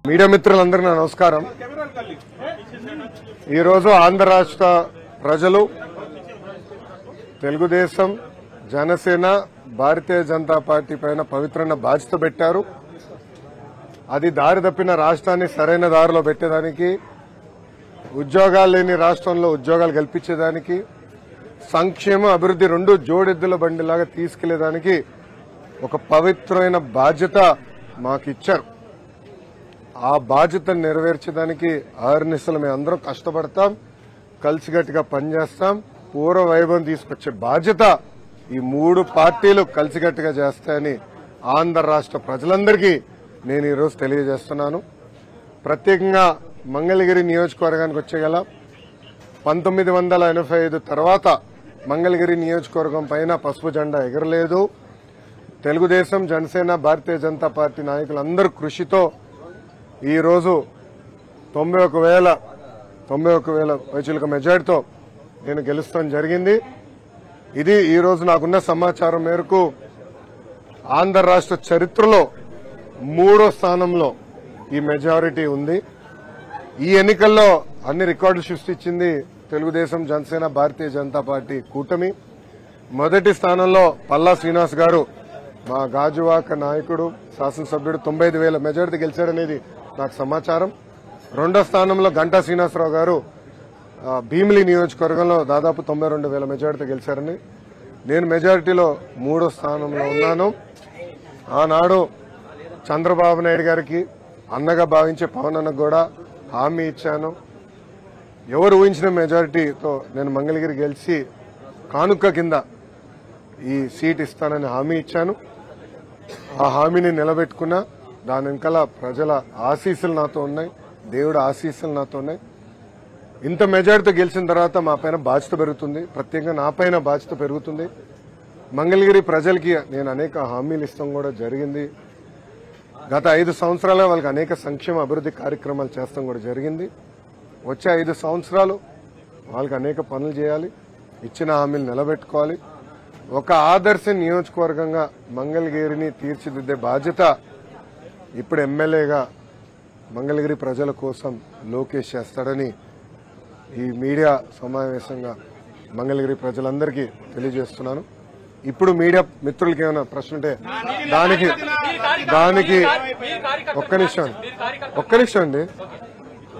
Media మిత్రులందరికీ నమస్కారం. ఈరోజు ఆంధ్ర రాష్ట్ర ప్రజలు తెలుగుదేశం, జనసేన, భారతీయ జనతా పార్టీ పైన పవిత్రమైన బాధ్యత పెట్టారు. అది దారి తప్పిన రాష్ట్రాన్ని సరైన దారిలో పెట్టేదానికి, ఉద్యోగాలు లేని రాష్ట్రంలో ఉద్యోగాలు కల్పించేదానికి, సంక్షేమ అభివృద్ధి రెండు జోడెద్దుల బండిలాగా తీసుకెళ్లేదానికి ఒక పవిత్రమైన బాధ్యత మాకు ఇచ్చారు. ఆ బాధ్యతను నెరవేర్చడానికి ఆర్నిసలు మేము అందరం కష్టపడతాం, కలిసికట్టుగా పనిచేస్తాం. పూర్వ వైభవం తీసుకొచ్చే బాధ్యత ఈ మూడు పార్టీలు కలిసికట్టుగా చేస్తాయని ఆంధ్ర రాష్ట్ర ప్రజలందరికీ నేను ఈరోజు తెలియజేస్తున్నాను. ప్రత్యేకంగా మంగళగిరి నియోజకవర్గానికి వచ్చేగల 1985 తర్వాత మంగళగిరి నియోజకవర్గం పైన పసుపు జెండా ఎగరలేదు. తెలుగుదేశం, జనసేన, భారతీయ జనతా పార్టీ నాయకులందరూ కృషితో ఈరోజు 91,000 పైచిలుక మెజార్టీతో నేను గెలుస్తాం జరిగింది. ఇది ఈరోజు నాకున్న సమాచారం మేరకు ఆంధ్ర రాష్ట్ర చరిత్రలో 3వ స్థానంలో ఈ మెజారిటీ ఉంది. ఈ ఎన్నికల్లో అన్ని రికార్డులు సృష్టించింది తెలుగుదేశం, జనసేన, భారతీయ జనతా పార్టీ కూటమి. మొదటి స్థానంలో పల్లా శ్రీనివాస్ గారు, మా గాజువాక నాయకుడు, శాసనసభ్యుడు 95,000 మెజారిటీ గెలిచారనేది నాకు సమాచారం. రెండో స్థానంలో గంటా శ్రీనివాసరావు గారు భీమిలి నియోజకవర్గంలో దాదాపు 92,000 మెజారిటీ గెలిచారని, నేను మెజారిటీలో 3వ స్థానంలో ఉన్నాను. ఆనాడు చంద్రబాబు నాయుడు గారికి అన్నగా భావించే పవన్ అన్నకు కూడా హామీ ఇచ్చాను. ఎవరు ఊహించిన మెజారిటీతో నేను మంగళగిరి గెలిచి కానుక కింద ఈ సీట్ ఇస్తానని హామీ ఇచ్చాను. ఆ హామీని నిలబెట్టుకున్నా. దాని వెనకాల ప్రజల ఆశీస్సులు నాతో ఉన్నాయి, దేవుడి ఆశీస్సులు నాతో ఉన్నాయి. ఇంత మెజారిటీతో గెలిచిన తర్వాత మా పైన బాధ్యత పెరుగుతుంది, ప్రత్యేకంగా నా పైన బాధ్యత పెరుగుతుంది. మంగళగిరి ప్రజలకి నేను అనేక హామీలు ఇస్తాం కూడా జరిగింది. గత 5 సంవత్సరాలుగా వాళ్ళకి అనేక సంక్షేమ అభివృద్ధి కార్యక్రమాలు చేస్తాం కూడా జరిగింది. వచ్చే 5 సంవత్సరాలు వాళ్ళకి అనేక పనులు చేయాలి, ఇచ్చిన హామీలు నిలబెట్టుకోవాలి. ఒక ఆదర్శ నియోజకవర్గంగా మంగళగిరిని తీర్చిదిద్దే బాధ్యత ఇప్పుడు ఎమ్మెల్యేగా మంగళగిరి ప్రజల కోసం లోకేష్ చేస్తాడని ఈ మీడియా సమావేశంగా మంగళగిరి ప్రజలందరికీ తెలియజేస్తున్నాను. ఇప్పుడు మీడియా మిత్రులకి ఏమైనా ప్రశ్న ఉంటే దానికి ఒక్క నిమిషం అండి.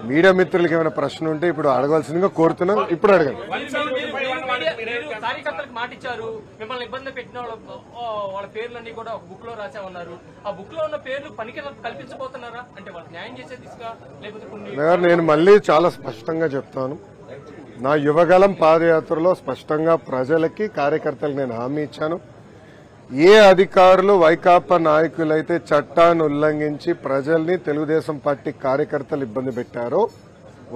మీడియా మిత్రులకి ఏమైనా ప్రశ్న ఉంటే ఇప్పుడు అడగాల్సిందిగా కోరుతున్నాం. ఇప్పుడు అడగండి. కార్యకర్తలకు మాట ఇచ్చారు, మిమ్మల్ని ఇబ్బంది పెట్టిన వాళ్ళ పేర్లన్నీ కూడా ఒక బుక్ లో రాసామన్నారు. ఆ బుక్ లో ఉన్న పేర్లు పనికి కల్పించబోతున్నారా? అంటే వాళ్ళకి న్యాయం చేసే దిశగా, లేకపోతే నేను మళ్ళీ చాలా స్పష్టంగా చెప్తాను. నా యువగలం పాదయాత్రలో స్పష్టంగా ప్రజలకి, కార్యకర్తలకు నేను హామీ ఇచ్చాను. ఏ అధికారులు వైకాపా నాయకులైతే చట్టాన్ని ఉల్లంఘించి ప్రజల్ని, తెలుగుదేశం పార్టీ కార్యకర్తలు ఇబ్బంది పెట్టారో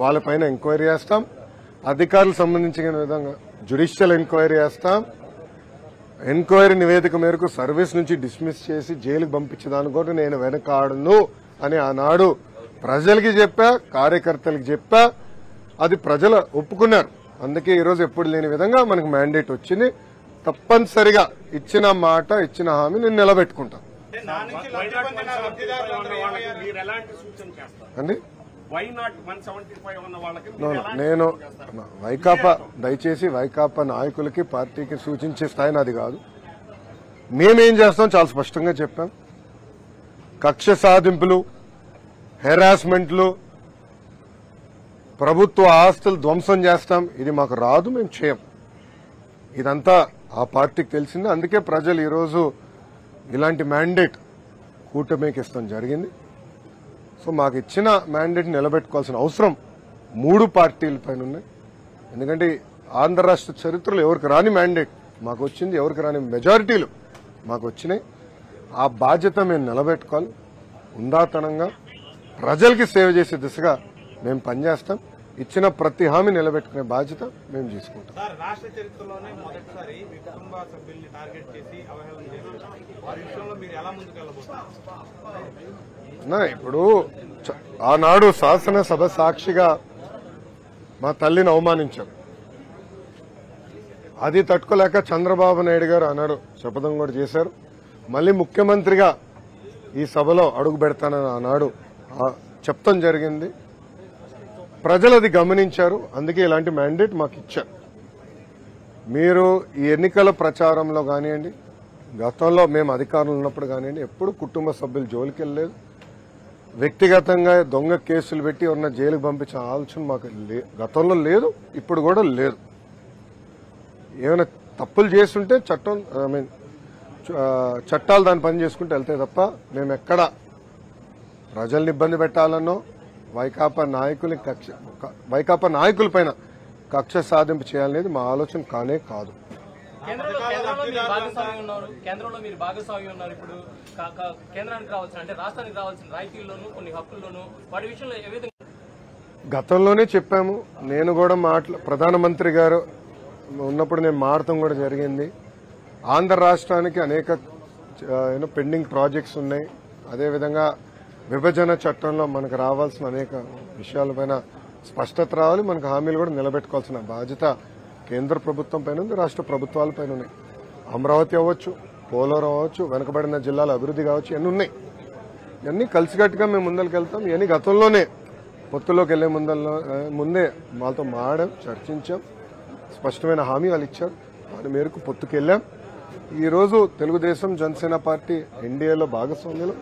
వాళ్ళపైన ఎంక్వైరీ చేస్తాం. అధికారులకు సంబంధించిన విధంగా జ్యుడిషియల్ ఎంక్వైరీ చేస్తాం. ఎంక్వైరీ నివేదిక మేరకు సర్వీస్ నుంచి డిస్మిస్ చేసి జైలుకు పంపించడానికి కూడా నేను వెనకాడను అని ఆనాడు ప్రజలకి చెప్పా, కార్యకర్తలకు చెప్పా. అది ప్రజలు ఒప్పుకున్నారు. అందుకే ఈరోజు ఎప్పుడు లేని విధంగా మనకు మ్యాండేట్ వచ్చింది. తప్పనిసరిగా ఇచ్చిన మాట, ఇచ్చిన హామీ నేను నిలబెట్టుకుంటాను అండి. నేను వైకాపా, దయచేసి వైకాపా నాయకులకి, పార్టీకి సూచించే స్థాయి నాది కాదు. మేమేం చేస్తాం చాలా స్పష్టంగా చెప్పాం. కక్ష సాధింపులు, హెరాస్మెంట్లు, ప్రభుత్వ ఆస్తులు ధ్వంసం చేస్తాం, ఇది మాకు రాదు, మేము చేయం. ఇదంతా ఆ పార్టీకి తెలిసింది. అందుకే ప్రజలు ఈరోజు ఇలాంటి మ్యాండేట్ కూటమికి ఇస్తాం జరిగింది. సో మాకు ఇచ్చిన మ్యాండేట్ నిలబెట్టుకోవాల్సిన అవసరం 3 పార్టీల పైన ఉన్నాయి. ఎందుకంటే ఆంధ్ర రాష్ట్ర చరిత్రలో ఎవరికి రాని మ్యాండేట్ మాకు వచ్చింది, ఎవరికి రాని మెజారిటీలు మాకు వచ్చినాయి. ఆ బాధ్యత మేము నిలబెట్టుకోవాలి. ఉందాతనంగా ప్రజలకి సేవ చేసే దిశగా మేము పనిచేస్తాం. ఇచ్చిన ప్రతి హామీ నిలబెట్టుకునే బాధ్యత మేము తీసుకుంటాం. రాష్ట్ర చరిత్రలోనే మొదటిసారి మీ కుటుంబ సభ్యుల్ని టార్గెట్ చేసి అవహేళన చేశారు. వారి విషయంలో మీరు ఎలా ముందుకు వెళ్ళబోతున్నారు? ఇప్పుడు ఆనాడు శాసనసభ సాక్షిగా మా తల్లిని అవమానించారు. అది తట్టుకోలేక చంద్రబాబు నాయుడు గారు ఆనాడు శపథం కూడా చేశారు. మళ్లీ ముఖ్యమంత్రిగా ఈ సభలో అడుగు పెడతానని ఆనాడు చెప్తాం జరిగింది. ప్రజలు అది గమనించారు. అందుకే ఇలాంటి మ్యాండేట్ మాకు ఇచ్చారు. మీరు ఈ ఎన్నికల ప్రచారంలో కానివ్వండి, గతంలో మేము అధికారంలో ఉన్నప్పుడు కానివ్వండి, ఎప్పుడు కుటుంబ సభ్యులు జోలికి వెళ్ళలేదు. వ్యక్తిగతంగా దొంగ కేసులు పెట్టి ఎవరన్నా జైలుకు పంపించే ఆలోచన మాకు గతంలో లేదు, ఇప్పుడు కూడా లేదు. ఏమైనా తప్పులు చేస్తుంటే చట్టం చట్టాలు దాని పని చేసుకుంటూ వెళ్తాయి తప్ప మేము ఎక్కడ ప్రజల్ని ఇబ్బంది పెట్టాలనో వైకాపా నాయకులపైన కక్ష సాధింపు చేయాలనేది మా ఆలోచన కానే కాదు. కేంద్రంలో మీరు భాగస్వామి ఉన్నారు. ఇప్పుడు కేంద్రానికి రావాల్సిన అంటే రాష్ట్రానికి రావాల్సిన రాయితీల్లోనూ కొన్ని హక్కుల్లోనూ వాటి విషయంలో ఏ విధంగా గతంలోనే చెప్పాము. నేను కూడా ప్రధానమంత్రి గారు ఉన్నప్పుడు నేను మాట్లాడటం కూడా జరిగింది. ఆంధ్ర రాష్ట్రానికి అనేక పెండింగ్ ప్రాజెక్ట్స్ ఉన్నాయి. అదేవిధంగా విభజన చట్టంలో మనకు రావాల్సిన అనేక విషయాలపైన స్పష్టత రావాలి. మనకు హామీలు కూడా నిలబెట్టుకోవాల్సిన బాధ్యత కేంద్ర ప్రభుత్వం పైన ఉంది, రాష్ట్ర ప్రభుత్వాల పైన ఉన్నాయి. అమరావతి అవ్వచ్చు, పోలవరం అవ్వచ్చు, వెనుకబడిన జిల్లాల అభివృద్ధి కావచ్చు, ఇవన్నీ ఉన్నాయి. ఇవన్నీ కలిసికట్టుగా మేము ముందరికి వెళ్తాం. ఇవన్నీ గతంలోనే పొత్తులోకి వెళ్లే ముందే వాళ్ళతో మాట్లాడాం, చర్చించాం. స్పష్టమైన హామీ వాళ్ళు ఇచ్చారు. దాని మేరకు పొత్తుకెళ్లాం. ఈరోజు తెలుగుదేశం జనసేన పార్టీ ఎన్డీఏలో భాగస్వామ్యంలో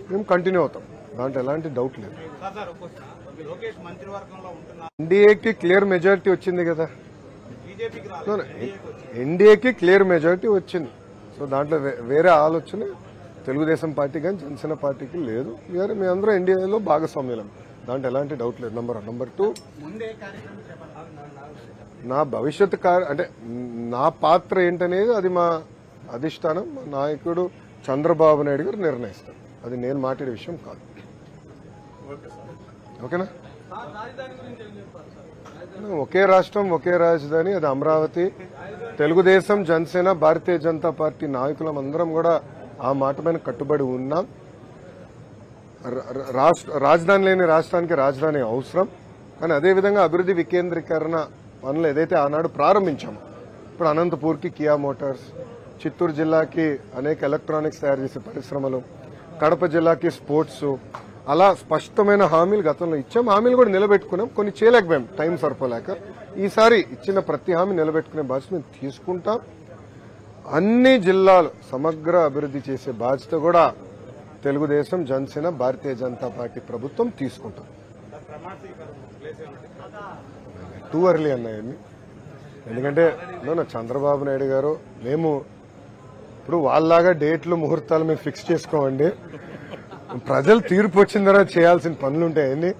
మేము కంటిన్యూ అవుతాం. దాంట్లో ఎలాంటి డౌట్ లేదు. ఎన్డీఏకి క్లియర్ మెజారిటీ వచ్చింది కదా, ఎన్డీఏకి క్లియర్ మెజారిటీ వచ్చింది. సో దాంట్లో వేరే ఆలోచన తెలుగుదేశం పార్టీ కానీ జనసేన పార్టీకి లేదు. మీ అందరూ ఎన్డీఏలో భాగస్వామ్యం, దాంట్లో ఎలాంటి డౌట్ లేదు. నంబర్ 1. నంబర్ 2, నా భవిష్యత్ అంటే నా పాత్ర ఏంటనేది అది మా అధిష్టానం, మా నాయకుడు చంద్రబాబు నాయుడు గారు నిర్ణయిస్తారు. అది నేను మాట్లాడే విషయం కాదు. ఓకేనా? ఒకే రాష్ట్రం ఒకే రాజధాని, అది అమరావతి. తెలుగుదేశం జనసేన భారతీయ జనతా పార్టీ నాయకులం అందరం కూడా ఆ మాట పైన కట్టుబడి ఉన్నాం. రాజధాని లేని రాష్ట్రానికి రాజధాని అవసరం. కానీ అదేవిధంగా అభివృద్ధి వికేంద్రీకరణ పనులు ఏదైతే ఆనాడు ప్రారంభించామో, ఇప్పుడు అనంతపూర్కి కియా మోటార్స్, చిత్తూరు జిల్లాకి అనేక ఎలక్ట్రానిక్స్ తయారు చేసే పరిశ్రమలు, కడప జిల్లాకి స్పోర్ట్స్, అలా స్పష్టమైన హామీలు గతంలో ఇచ్చాం. హామీలు కూడా నిలబెట్టుకున్నాం. కొన్ని చేయలేకపోయాం, టైం సరిపోలేక. ఈసారి ఇచ్చిన ప్రతి హామీ నిలబెట్టుకునే బాధ్యత మేము తీసుకుంటాం. అన్ని జిల్లాలు సమగ్ర అభివృద్ధి చేసే బాధ్యత కూడా తెలుగుదేశం జనసేన భారతీయ జనతా పార్టీ ప్రభుత్వం తీసుకుంటాం. టూ అర్లీ అన్నాయన్ని. ఎందుకంటే చంద్రబాబు నాయుడు గారు మేము ఇప్పుడు వాళ్ళలాగా డేట్లు ముహూర్తాలు మేము ఫిక్స్ చేసుకోమండి. ప్రజలు తీర్పు వచ్చిన తర్వాత చేయాల్సిన పనులు ఉంటాయండి.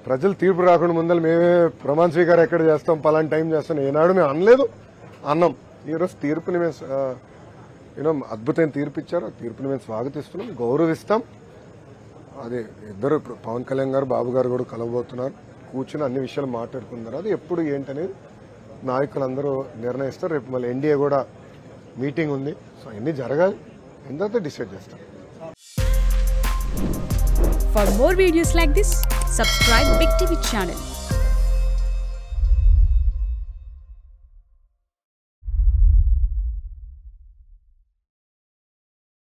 ప్రజలు తీర్పు రాకుండా ముందర మేమే ప్రమాణ స్వీకారం ఎక్కడ చేస్తాం, పలానా టైం చేస్తాం ఏనాడు మేము అనలేదు, అన్నాం. ఈరోజు తీర్పుని మేము అద్భుతమైన తీర్పు ఇచ్చారు. ఆ తీర్పుని మేము స్వాగతిస్తున్నాం, గౌరవిస్తాం. అది ఇద్దరు పవన్ కళ్యాణ్ గారు, బాబు గారు కూడా కలవబోతున్నారు. కూర్చుని అన్ని విషయాలు మాట్లాడుకున్నారు. అది ఎప్పుడు ఏంటనేది నాయకులందరూ నిర్ణయిస్తారు. రేపు మళ్ళీ ఎన్డీఏ కూడా మీటింగ్ ఉంది. సో అన్ని జరగాలి, తర్వాత డిసైడ్ చేస్తాం. For more videos like this, subscribe Big TV channel.